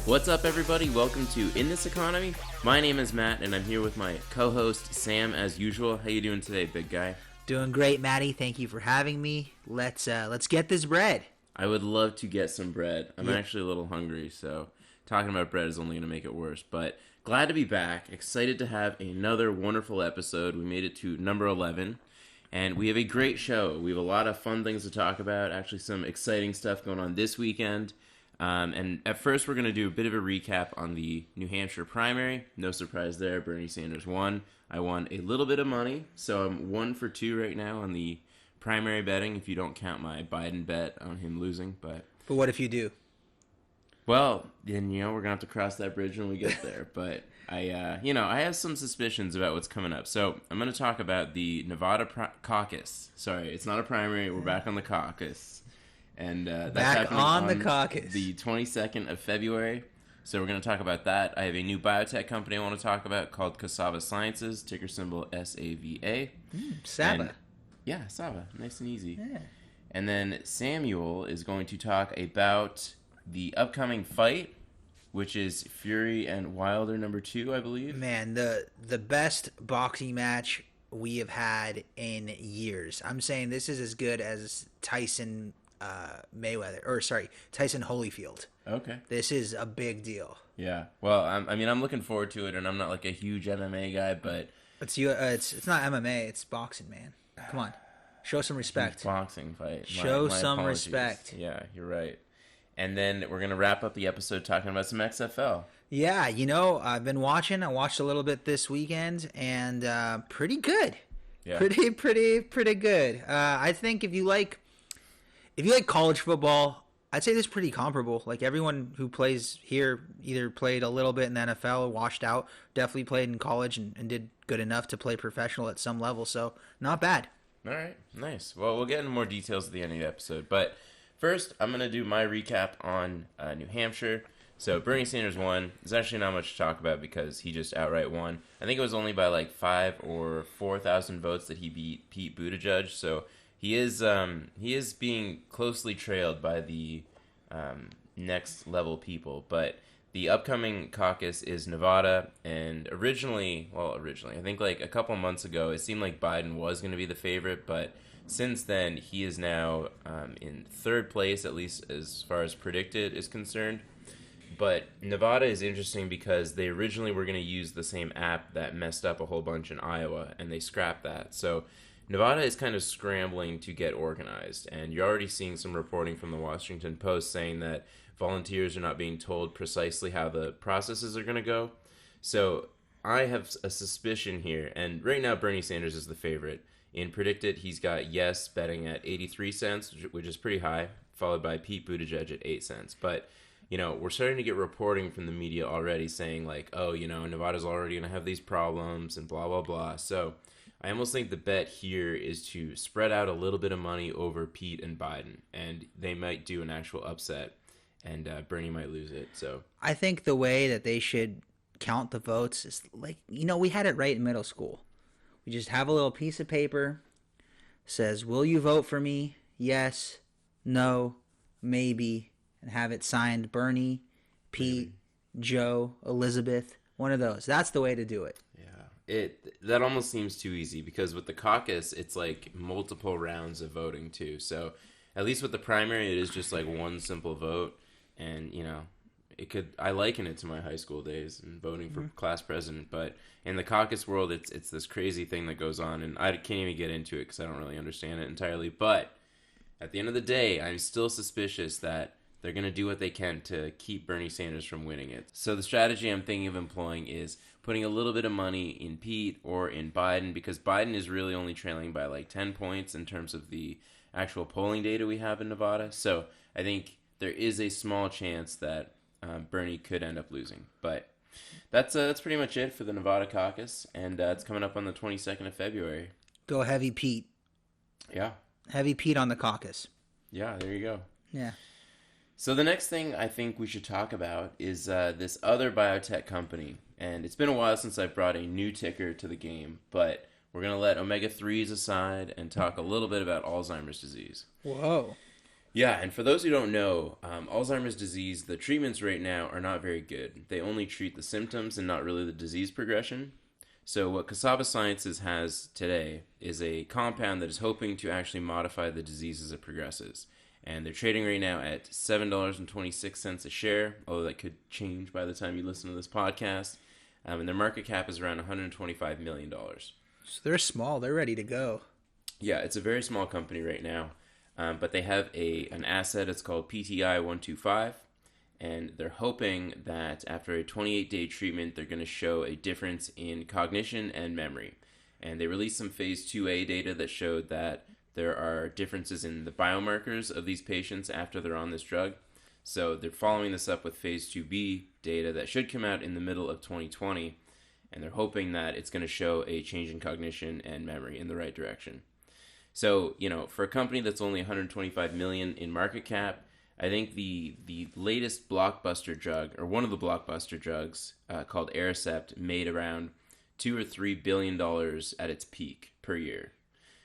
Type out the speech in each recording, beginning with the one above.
What's up, everybody? Welcome to In This Economy. My name is Matt, and I'm here with my co-host, Sam, as usual. How you doing today, big guy? Doing great, Maddie. Thank you for having me. Let's get this bread. I would love to get some bread. I'm actually a little hungry, so talking about bread is only going to make it worse. But glad to be back. Excited to have another wonderful episode. We made it to number 11, and we have a great show. We have a lot of fun things to talk about. Actually, some exciting stuff going on this weekend. And at first, we're going to do a bit of a recap on the New Hampshire primary. No surprise there. Bernie Sanders won. I won a little bit of money, so I'm 1 for 2 right now on the primary betting, if you don't count my Biden bet on him losing. But what if you do? Well, then, we're going to have to cross that bridge when we get there. But I have some suspicions about what's coming up. So I'm going to talk about the Nevada Caucus. Sorry, it's not a primary. We're back on the caucus. And that's back happening on the caucus. The 22nd of February. So we're going to talk about that. I have a new biotech company I want to talk about called SAVA Sciences, ticker symbol SAVA. SAVA. Yeah, SAVA. Nice and easy. Yeah. And then Samuel is going to talk about the upcoming fight, which is Fury and Wilder number 2, I believe. Man, the best boxing match we have had in years. I'm saying this is as good as Tyson Tyson Holyfield. Okay. This is a big deal. Yeah. Well, I'm looking forward to it, and I'm not like a huge MMA guy, but it's not MMA, it's boxing, man. Come on, show some respect. Huge boxing fight. Show some apologies. respect. Yeah, you're right. And then we're gonna wrap up the episode talking about some XFL. Yeah, I've been watching. I watched a little bit this weekend, and pretty good. Yeah. Pretty good. I think if you like college football, I'd say this is pretty comparable. Like, everyone who plays here either played a little bit in the NFL, washed out, definitely played in college, and did good enough to play professional at some level. So, not bad. All right, nice. Well, we'll get into more details at the end of the episode. But first, I'm going to do my recap on New Hampshire. So, Bernie Sanders won. There's actually not much to talk about because he just outright won. I think it was only by like 5,000 or 4,000 votes that he beat Pete Buttigieg. So, he is being closely trailed by the next level people, but the upcoming caucus is Nevada, and originally, I think like a couple months ago, it seemed like Biden was going to be the favorite, but since then, he is now in third place, at least as far as predicted is concerned. But Nevada is interesting because they originally were going to use the same app that messed up a whole bunch in Iowa, and they scrapped that. So Nevada is kind of scrambling to get organized, and you're already seeing some reporting from the Washington Post saying that volunteers are not being told precisely how the processes are going to go. So I have a suspicion here, and right now Bernie Sanders is the favorite. In Predicted, he's got Yes betting at 83 cents, which is pretty high, followed by Pete Buttigieg at 8 cents. But, we're starting to get reporting from the media already saying like, oh, Nevada's already going to have these problems and blah, blah, blah. So I almost think the bet here is to spread out a little bit of money over Pete and Biden, and they might do an actual upset, and Bernie might lose it. So I think the way that they should count the votes is like, we had it right in middle school. We just have a little piece of paper, says, will you vote for me? Yes, no, maybe, and have it signed Bernie, Pete, Joe, Elizabeth, one of those. That's the way to do it. That almost seems too easy because with the caucus, it's like multiple rounds of voting too. So at least with the primary, it is just like one simple vote, and I liken it to my high school days and voting for class president. But in the caucus world, it's this crazy thing that goes on, and I can't even get into it because I don't really understand it entirely. But at the end of the day, I'm still suspicious that they're going to do what they can to keep Bernie Sanders from winning it. So the strategy I'm thinking of employing is putting a little bit of money in Pete or in Biden, because Biden is really only trailing by like 10 points in terms of the actual polling data we have in Nevada. So I think there is a small chance that Bernie could end up losing. But that's pretty much it for the Nevada caucus, and it's coming up on the 22nd of February. Go heavy Pete. Yeah. Heavy Pete on the caucus. Yeah, there you go. Yeah. So the next thing I think we should talk about is this other biotech company. And it's been a while since I've brought a new ticker to the game, but we're going to let omega-3s aside and talk a little bit about Alzheimer's disease. Whoa. Yeah, and for those who don't know, Alzheimer's disease, the treatments right now are not very good. They only treat the symptoms and not really the disease progression. So what Cassava Sciences has today is a compound that is hoping to actually modify the disease as it progresses. And they're trading right now at $7.26 a share, although that could change by the time you listen to this podcast. And their market cap is around $125 million. So they're small. They're ready to go. Yeah, it's a very small company right now. But they have an asset. It's called PTI 125. And they're hoping that after a 28-day treatment, they're going to show a difference in cognition and memory. And they released some phase 2A data that showed that there are differences in the biomarkers of these patients after they're on this drug. So they're following this up with phase 2B data that should come out in the middle of 2020. And they're hoping that it's going to show a change in cognition and memory in the right direction. So, for a company that's only 125 million in market cap, I think the latest blockbuster drug, or one of the blockbuster drugs, called Aricept, made around $2 or $3 billion at its peak per year.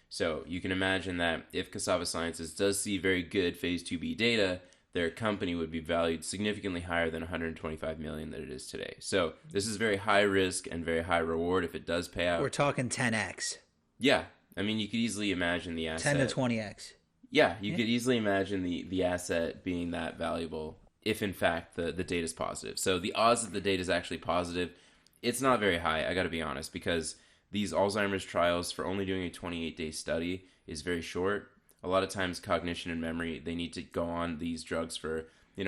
So you can imagine that if Cassava Sciences does see very good phase 2B data, their company would be valued significantly higher than 125 million that it is today. So this is very high risk and very high reward if it does pay out. We're talking 10x. Yeah. I mean, you could easily imagine the asset. 10 to 20x. Yeah, you could easily imagine the asset being that valuable if, in fact, the data is positive. So the odds that the data is actually positive, it's not very high, I got to be honest, because these Alzheimer's trials, for only doing a 28-day study, is very short. A lot of times, cognition and memory, they need to go on these drugs for,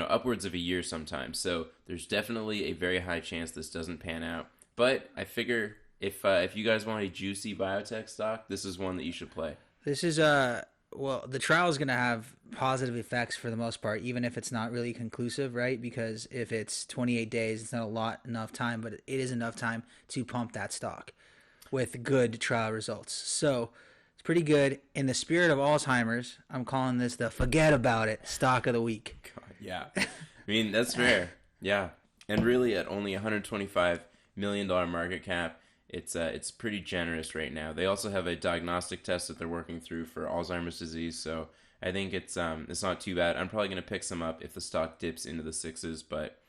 upwards of a year sometimes. So there's definitely a very high chance this doesn't pan out. But I figure if you guys want a juicy biotech stock, this is one that you should play. This is well, the trial is going to have positive effects for the most part, even if it's not really conclusive, right? Because if it's 28 days, it's not enough time, but it is enough time to pump that stock with good trial results. So it's pretty good. In the spirit of Alzheimer's, I'm calling this the forget about it stock of the week. God, yeah. I mean, that's fair. Yeah. And really, at only $125 million market cap, it's pretty generous right now. They also have a diagnostic test that they're working through for Alzheimer's disease, so I think it's not too bad. I'm probably going to pick some up if the stock dips into the sixes, but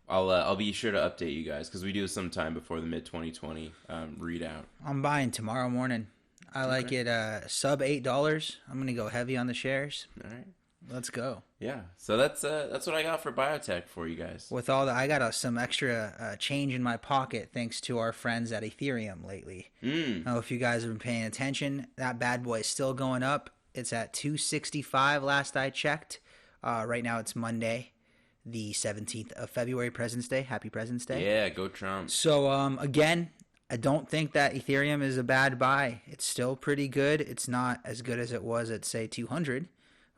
I'll be sure to update you guys because we do some time before the mid-2020 readout. I'm buying tomorrow morning. I like it sub $8. I'm going to go heavy on the shares. All right. Let's go. Yeah, so that's what I got for biotech for you guys. With all that, I got some extra change in my pocket thanks to our friends at Ethereum lately. I don't know if you guys have been paying attention. That bad boy is still going up. It's at 265 last I checked. Right now it's Monday, the 17th of February, President's Day. Happy President's Day. Yeah, go Trump. So, again, I don't think that Ethereum is a bad buy. It's still pretty good. It's not as good as it was at, say, 200.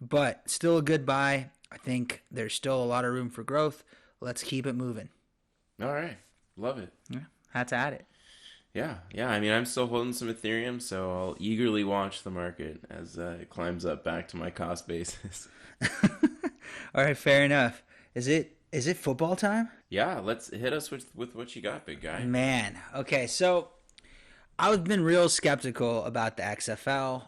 But still a good buy. I think there's still a lot of room for growth. Let's keep it moving. All right. Love it. Yeah, had to add it. Yeah. I mean, I'm still holding some Ethereum, so I'll eagerly watch the market as it climbs up back to my cost basis. All right, fair enough. Is it football time? Yeah, let's hit us with what you got, big guy. Man. Okay, so I've been real skeptical about the XFL.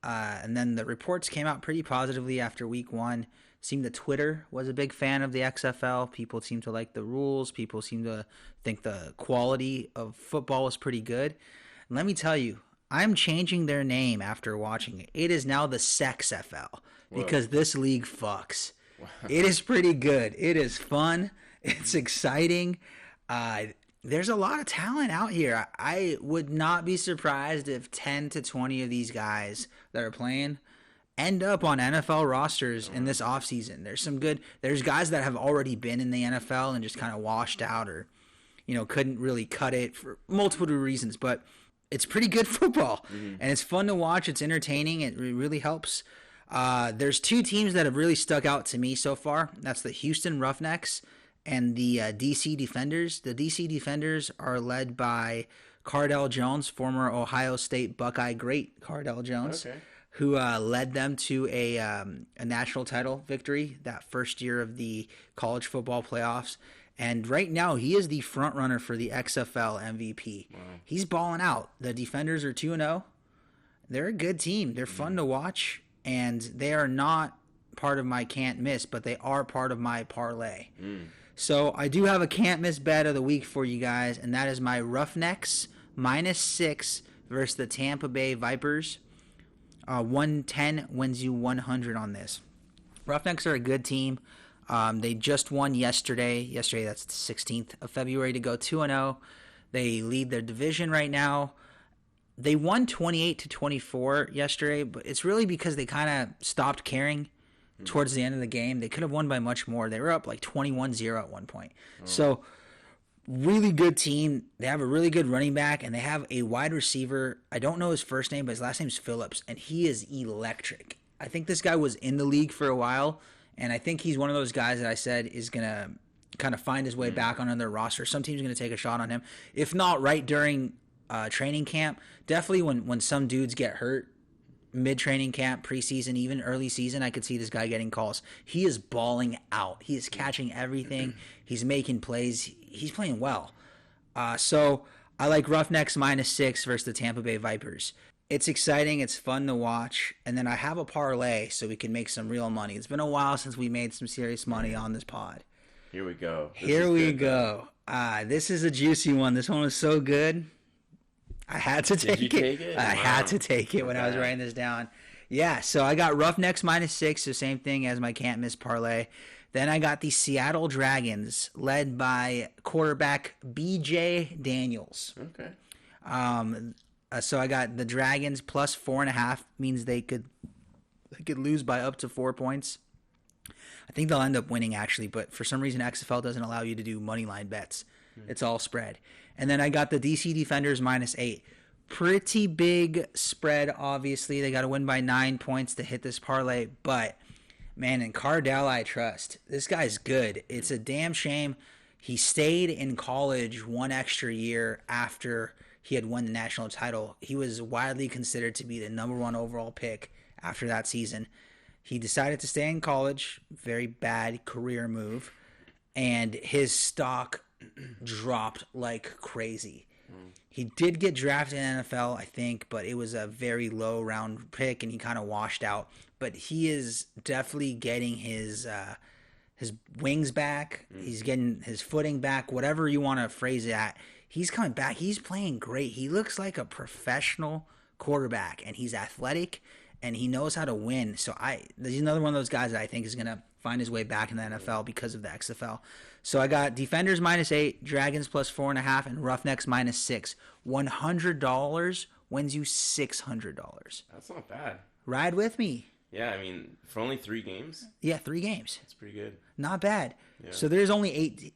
And then the reports came out pretty positively after week one. Seemed that Twitter was a big fan of the XFL. People seem to like the rules. People seem to think the quality of football was pretty good. And let me tell you, I'm changing their name after watching it. It is now the SexFL because this league fucks. Wow. It is pretty good. It is fun. It's exciting. There's a lot of talent out here. I would not be surprised if 10 to 20 of these guys that are playing end up on NFL rosters in this offseason. There's guys that have already been in the NFL and just kind of washed out or, couldn't really cut it for multiple reasons. But it's pretty good football, and it's fun to watch. It's entertaining. It really helps. There's two teams that have really stuck out to me so far. That's the Houston Roughnecks and the DC Defenders. The DC Defenders are led by Cardell Jones, former Ohio State Buckeye great Cardell Jones, who led them to a national title victory that first year of the college football playoffs. And right now, he is the front runner for the XFL MVP. Wow. He's balling out. The Defenders are 2-0. They're a good team. They're fun to watch, and they are not part of my can't miss, but they are part of my parlay. So I do have a can't miss bet of the week for you guys, and that is my Roughnecks -6 versus the Tampa Bay Vipers. 110 wins you 100 on this. Roughnecks are a good team. They just won yesterday. Yesterday, that's the 16th of February, to go 2-0. They lead their division right now. They won 28-24 yesterday, but it's really because they kind of stopped caring towards the end of the game. They could have won by much more. They were up like 21-0 at one point. So, really good team. They have a really good running back, and they have a wide receiver. I don't know his first name, but his last name is Phillips, and he is electric. I think this guy was in the league for a while, and I think he's one of those guys that I said is going to kind of find his way back on their roster. Some team's going to take a shot on him. If not right during training camp, definitely when some dudes get hurt, mid-training camp, preseason, even early season, I could see this guy getting calls. He is balling out. He is catching everything. He's making plays. He's playing well. So I like Roughnecks -6 versus the Tampa Bay Vipers. It's exciting. It's fun to watch. And then I have a parlay so we can make some real money. It's been a while since we made some serious money on this pod. Here we go. Here we go. This is a juicy one. This one was so good. I had to take it. Take it? I had to take it when I was writing this down. Yeah, so I got Roughnecks -6, so same thing as my can't miss parlay. Then I got the Seattle Dragons, led by quarterback B.J. Daniels. Okay. So I got the Dragons plus 4.5, means they could lose by up to 4 points. I think they'll end up winning, actually, but for some reason XFL doesn't allow you to do money line bets. It's all spread. And then I got the DC Defenders -8. Pretty big spread, obviously. They got to win by 9 points to hit this parlay. But, man, in Cardell I trust. This guy's good. It's a damn shame he stayed in college one extra year after he had won the national title. He was widely considered to be the #1 overall pick after that season. He decided to stay in college. Very bad career move. And his stock dropped like crazy. He did get drafted in NFL, I think, but it was a very low round pick, and he kind of washed out. But he is definitely getting his wings back. He's getting his footing back, whatever you want to phrase it at. He's coming back. He's playing great. He looks like a professional quarterback, and he's athletic, and he knows how to win. So there's another one of those guys that I think is going to find his way back in the NFL because of the XFL. So I got Defenders -8, Dragons plus 4.5, and Roughnecks -6. $100 wins you $600. That's not bad. Ride with me. Yeah, I mean, for only 3 games? Yeah, 3 games. That's pretty good. Not bad. Yeah. So there's only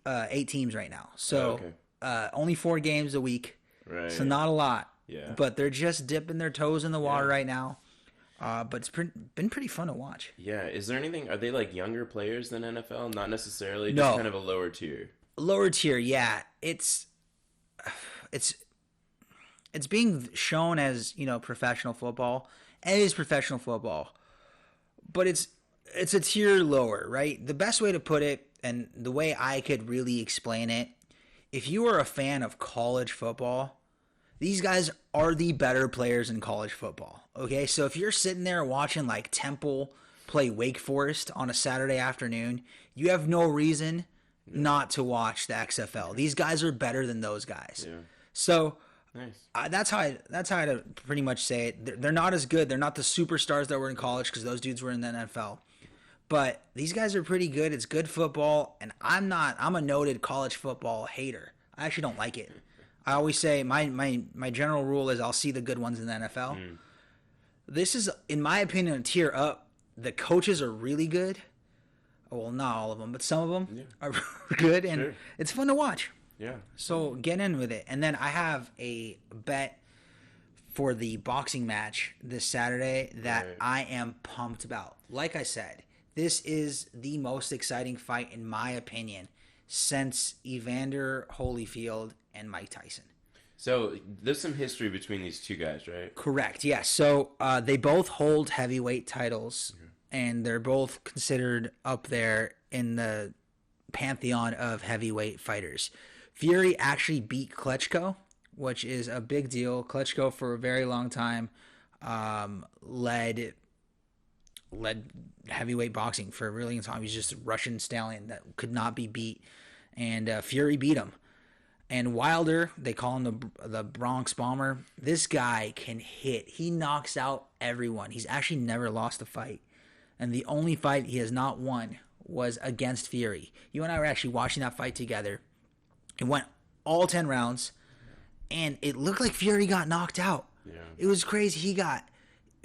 eight teams right now. So only 4 games a week. Right. So not a lot. Yeah. But they're just dipping their toes in the water right now. But it's been pretty fun to watch. Yeah. Is there anything? Are they like younger players than NFL? Not necessarily. No. Just kind of a lower tier. Lower tier, yeah. It's being shown as, professional football. And it is professional football. But it's a tier lower, right? The best way to put it, and the way I could really explain it, if you are a fan of college football, these guys are the better players in college football. Okay, so if you're sitting there watching like Temple play Wake Forest on a Saturday afternoon, you have no reason not to watch the XFL. These guys are better than those guys. Yeah. So nice. That's how I pretty much say it. They're not as good. They're not the superstars that were in college because those dudes were in the NFL. But these guys are pretty good. It's good football, and I'm a noted college football hater. I actually don't like it. I always say my general rule is I'll see the good ones in the NFL. This is, in my opinion, a tier up. The coaches are really good. Well, not all of them, but some of them are good, and it's fun to watch. Yeah. So get in with it. And then I have a bet for the boxing match this Saturday that I am pumped about. Like I said, this is the most exciting fight, in my opinion, since Evander Holyfield and Mike Tyson. So there's some history between these two guys, right? Correct, yes. So they both hold heavyweight titles, and they're both considered up there in the pantheon of heavyweight fighters. Fury actually beat Klitschko, which is a big deal. Klitschko, for a very long time, led led heavyweight boxing for a really long time. He's just a Russian stallion that could not be beat, and Fury beat him. And Wilder, they call him the Bronx Bomber. This guy can hit. He knocks out everyone. He's actually never lost a fight. And the only fight he has not won was against Fury. You and I were actually watching that fight together. It went all 10 rounds, and it looked like Fury got knocked out. Yeah. It was crazy.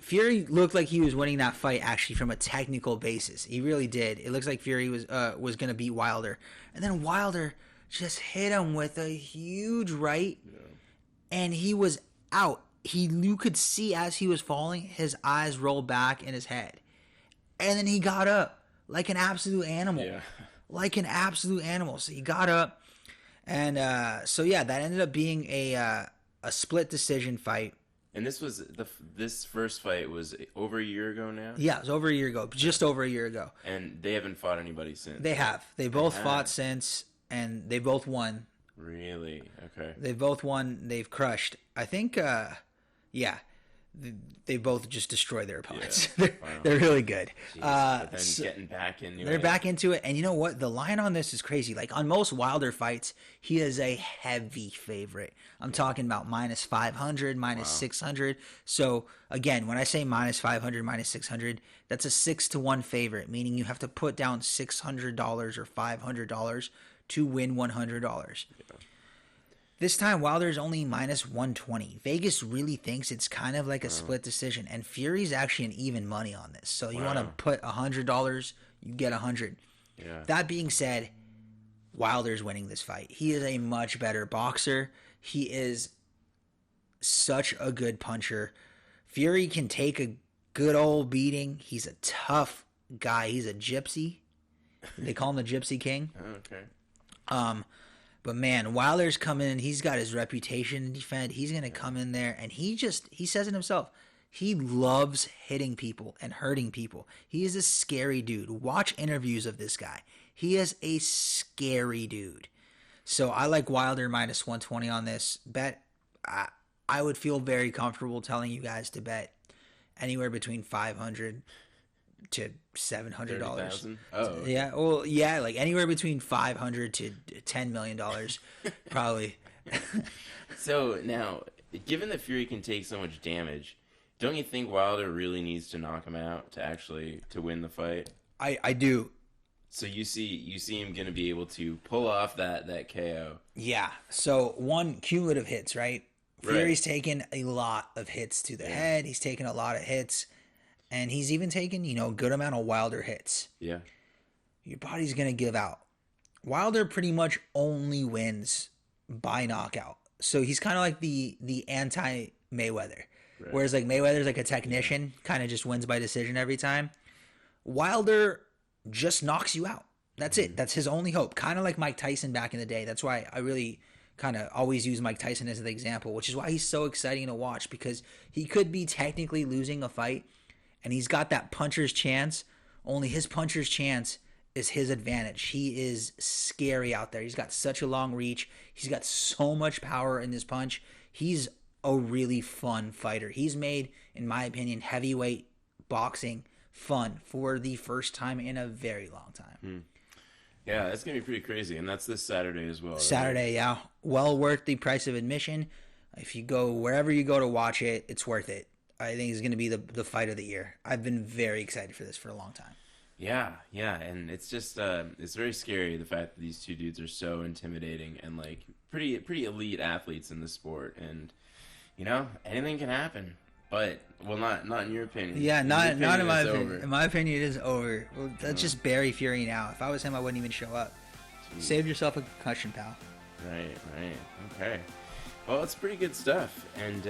Fury looked like he was winning that fight actually from a technical basis. He really did. It looks like Fury was going to beat Wilder. And then Wilder just hit him with a huge right, and he was out. You could see as he was falling, his eyes rolled back in his head. And then he got up like an absolute animal. Yeah. Like an absolute animal. So he got up, and that ended up being a split decision fight. And this first fight was over a year ago now? Yeah, it was over a year ago. Just over a year ago. And they haven't fought anybody since? They have. They both fought since, and they both won. Really? Okay. They both won. They've crushed. I think, they both just destroy their opponents. Yeah. They're really good. But then getting back into They're back into it. And you know what? The line on this is crazy. Like on most Wilder fights, he is a heavy favorite. I'm talking about minus 500, minus 600. So again, when I say minus 500, minus 600, that's a 6-1 favorite, meaning you have to put down $600 or $500 to win $100. Yeah. This time, Wilder's only minus 120. Vegas really thinks it's kind of like a split decision, and Fury's actually an even money on this. So you want to put $100, you get $100. Yeah. That being said, Wilder's winning this fight. He is a much better boxer. He is such a good puncher. Fury can take a good old beating. He's a tough guy. He's a gypsy. They call him the Gypsy King. Okay. But man, Wilder's coming in. He's got his reputation to defend. He's going to come in there, and he says it himself. He loves hitting people and hurting people. He is a scary dude. Watch interviews of this guy. He is a scary dude. So I like Wilder minus 120 on this bet. I would feel very comfortable telling you guys to bet anywhere between $500 to $700. Oh, yeah. Well, yeah, like anywhere between $500 to $10 million, probably. So now, given that Fury can take so much damage, don't you think Wilder really needs to knock him out to win the fight? I do. So you see him going to be able to pull off that KO. Yeah. So one, cumulative hits, right? Fury's taken a lot of hits to the head. He's taken a lot of hits. And he's even taken, a good amount of Wilder hits. Yeah. Your body's going to give out. Wilder pretty much only wins by knockout. So he's kind of like the anti-Mayweather. Right. Whereas like Mayweather's like a technician, kind of just wins by decision every time. Wilder just knocks you out. That's it. That's his only hope. Kind of like Mike Tyson back in the day. That's why I really kind of always use Mike Tyson as an example, which is why he's so exciting to watch, because he could be technically losing a fight, and he's got that puncher's chance, only his puncher's chance is his advantage. He is scary out there. He's got such a long reach. He's got so much power in this punch. He's a really fun fighter. He's made, in my opinion, heavyweight boxing fun for the first time in a very long time. Yeah, that's going to be pretty crazy, and that's this Saturday as well. Saturday, yeah. Well worth the price of admission. If you go wherever you go to watch it, it's worth it. I think it's going to be the fight of the year. I've been very excited for this for a long time. Yeah, and it's just it's very scary, the fact that these two dudes are so intimidating and like pretty elite athletes in the sport, and anything can happen. But not in your opinion. Yeah, not in my opinion. In my opinion, it is over. Well, let's just bury Fury now. If I was him, I wouldn't even show up. Jeez. Save yourself a concussion, pal. Right. Okay. Well, it's pretty good stuff. And,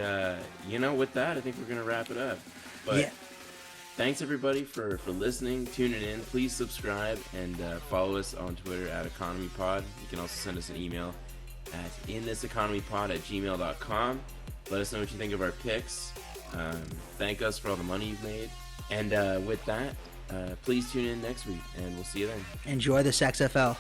with that, I think we're going to wrap it up. But thanks, everybody, for listening, tuning in. Please subscribe and follow us on Twitter at EconomyPod. You can also send us an email at inthiseconomypod@gmail.com. Let us know what you think of our picks. Thank us for all the money you've made. And with that, please tune in next week, and we'll see you then. Enjoy the XFL.